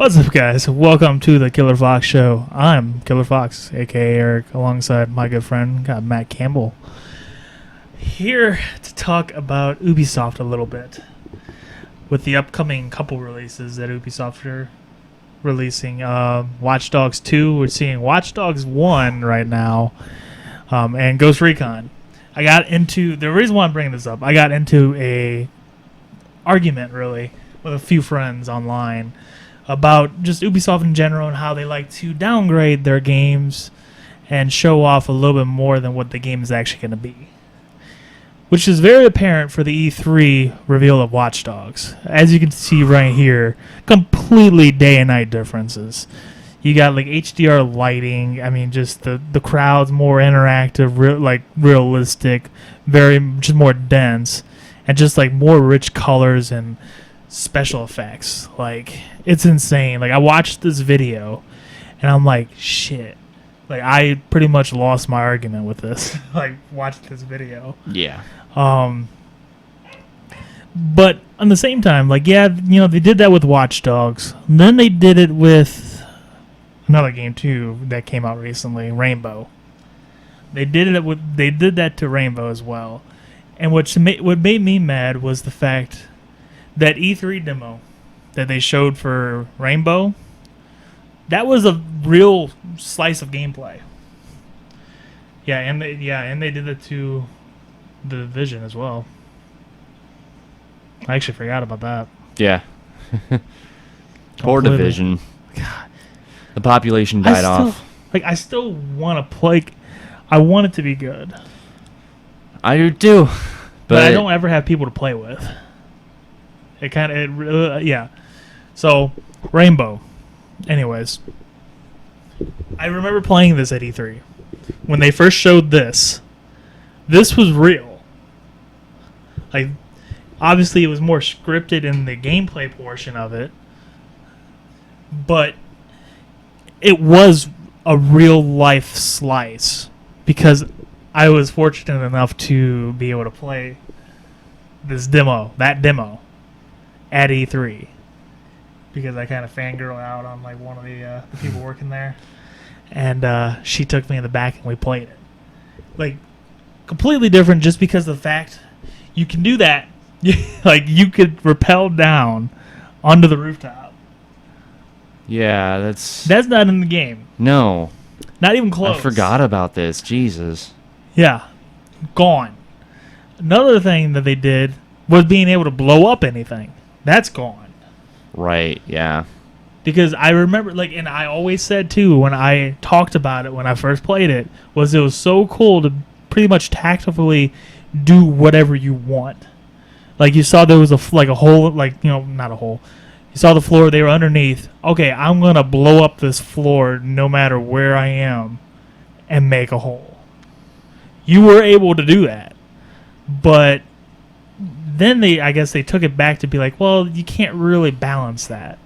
What's up, guys? Welcome to the Killerfox Show. I'm Killerfox, aka Eric, alongside my good friend, Matt Campbell. Here to talk about Ubisoft a little bit. With the upcoming couple releases that Ubisoft are releasing. Watch Dogs 2, we're seeing Watch Dogs 1 right now, and Ghost Recon. The reason why I'm bringing this up, I got into a argument, really, with a few friends online about just Ubisoft in general and how they like to downgrade their games and show off a little bit more than what the game is actually going to be. Which is very apparent for the E3 reveal of Watch Dogs. As you can see right here, completely day and night differences. You got like HDR lighting, just the crowd's more interactive, realistic, just more dense, and just like more rich colors and special effects. Like, it's insane. Like, I watched this video and I'm like, shit. Like, I pretty much lost my argument with this. Like, watched this video. Yeah. But on the same time, like, yeah, they did that with Watch Dogs. And then they did it with another game too that came out recently, Rainbow. They did that to Rainbow as well. And what made me mad was the fact that E3 demo that they showed for Rainbow, that was a real slice of gameplay. Yeah, and they did it to The Division as well. I actually forgot about that. Yeah. Poor Division. God. The population died off. Like, I still want to play. I want it to be good. I do too. But I don't ever have people to play with. Yeah. So, Rainbow. Anyways. I remember playing this at E3. When they first showed this was real. Like, obviously it was more scripted in the gameplay portion of it, but it was a real life slice because I was fortunate enough to be able to play that demo at E3 because I kind of fangirl out on like one of the people working there, and she took me in the back and we played it. Like, completely different just because of the fact you can do that. Like, you could rappel down onto the rooftop. Yeah, that's not in the game. No. Not even close. I forgot about this. Jesus. Yeah. Gone. Another thing that they did was being able to blow up anything. That's gone. Right, yeah. Because I remember, and I always said, too, when I talked about it when I first played it, was it was so cool to pretty much tactically do whatever you want. Like, you saw there was a hole, not a hole. You saw the floor, they were underneath. Okay, I'm going to blow up this floor no matter where I am and make a hole. You were able to do that. But then I guess they took it back to be like, well, you can't really balance that.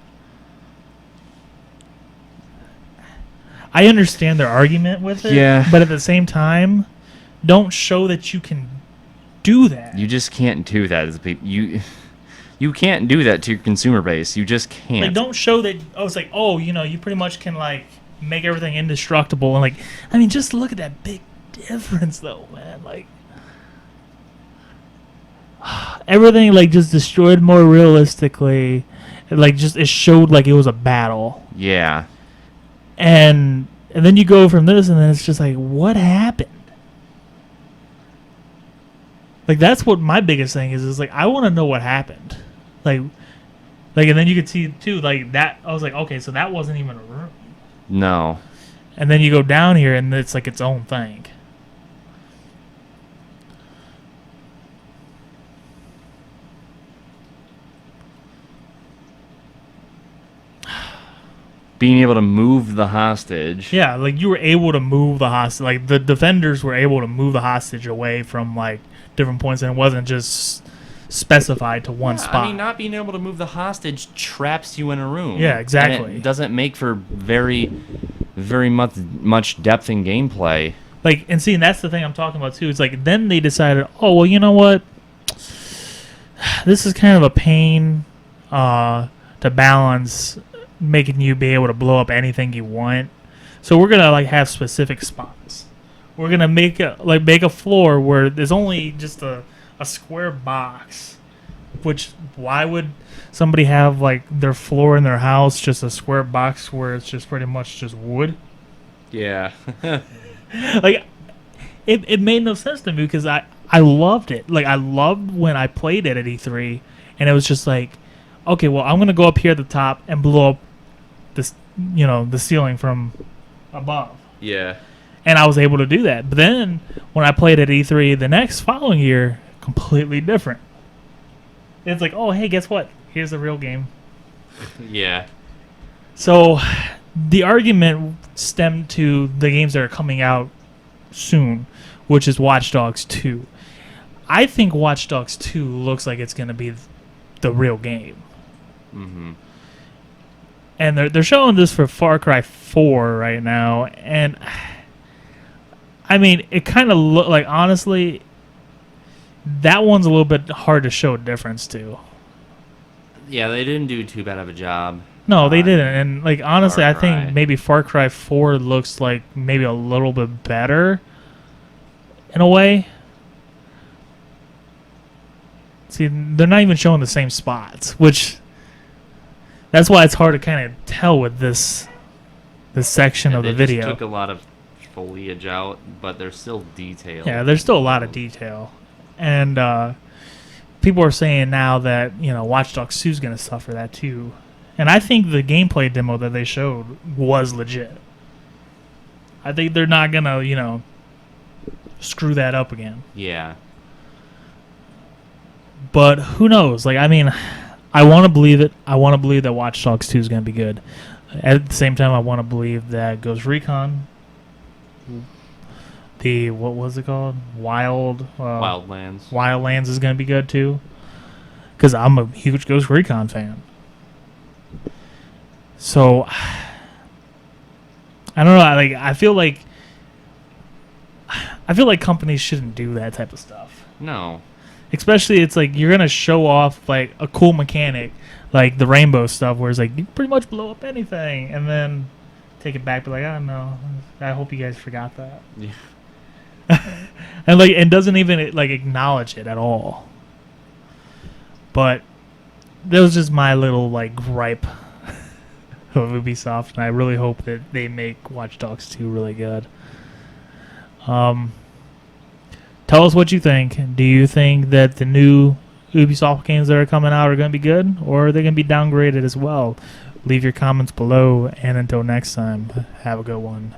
I understand their argument with it, yeah, but at the same time, don't show that you can do that. You just can't do that as people. You can't do that to your consumer base. You just can't. Like, don't show that. It's like, you pretty much can make everything indestructible and just look at that big difference though, man. Like, everything just destroyed more realistically. It showed like it was a battle. Yeah. And then you go from this, and then it's just like, what happened? Like, that's what my biggest thing is like, I want to know what happened. And then you could see, too, that, I was like, okay, so that wasn't even a room. No. And then you go down here, and it's like its own thing. Being able to move the hostage. Yeah, you were able to move the hostage. The defenders were able to move the hostage away from, different points, and it wasn't just specified to one spot. Not being able to move the hostage traps you in a room. Yeah, exactly. And it doesn't make for very, very much depth in gameplay. And see, and that's the thing I'm talking about, too. It's then they decided, oh, well, you know what? This is kind of a pain to balance making you be able to blow up anything you want. So we're gonna like have specific spots. We're gonna make a floor where there's only just a square box. Which why would somebody have like their floor in their house just a square box where it's just pretty much just wood? Yeah. Like it made no sense to me because I loved it. Like I loved when I played it at E3, and it was just like, okay, well I'm gonna go up here at the top and blow up this, the ceiling from above. Yeah. And I was able to do that. But then when I played at E3 the next following year, completely different. It's like, oh hey, guess what? Here's the real game. Yeah. So the argument stemmed to the games that are coming out soon, which is Watch Dogs 2. I think Watch Dogs 2 looks like it's going to be the real game. Mm-hmm. And they're showing this for Far Cry 4 right now, and I mean, it kind of look like, honestly, that one's a little bit hard to show a difference to. Yeah, they didn't do too bad of a job. No, they didn't. And like honestly, I Far think Cry. maybe Far Cry 4 looks like maybe a little bit better in a way. See, they're not even showing the same spots, which that's why it's hard to kind of tell with this section of the They video. just took a lot of foliage out, but they're still detailed. Yeah, there's still a lot of detail. And people are saying now that, Watch Dogs 2 is going to suffer that too. And I think the gameplay demo that they showed was legit. I think they're not going to, screw that up again. Yeah. But who knows? Like, I mean, I want to believe it. I want to believe that Watch Dogs 2 is going to be good. At the same time, I want to believe that Ghost Recon, what was it called? Wildlands. Wildlands is going to be good too. Because I'm a huge Ghost Recon fan. So, I don't know. I feel like companies shouldn't do that type of stuff. No. Especially, it's like you're gonna show off like a cool mechanic, like the rainbow stuff, where it's like you pretty much blow up anything, and then take it back, be like, oh no, I hope you guys forgot that. Yeah. and doesn't even like acknowledge it at all. But that was just my little like gripe of Ubisoft, and I really hope that they make Watch Dogs 2 really good. Tell us what you think. Do you think that the new Ubisoft games that are coming out are going to be good, or are they going to be downgraded as well? Leave your comments below, and until next time, have a good one.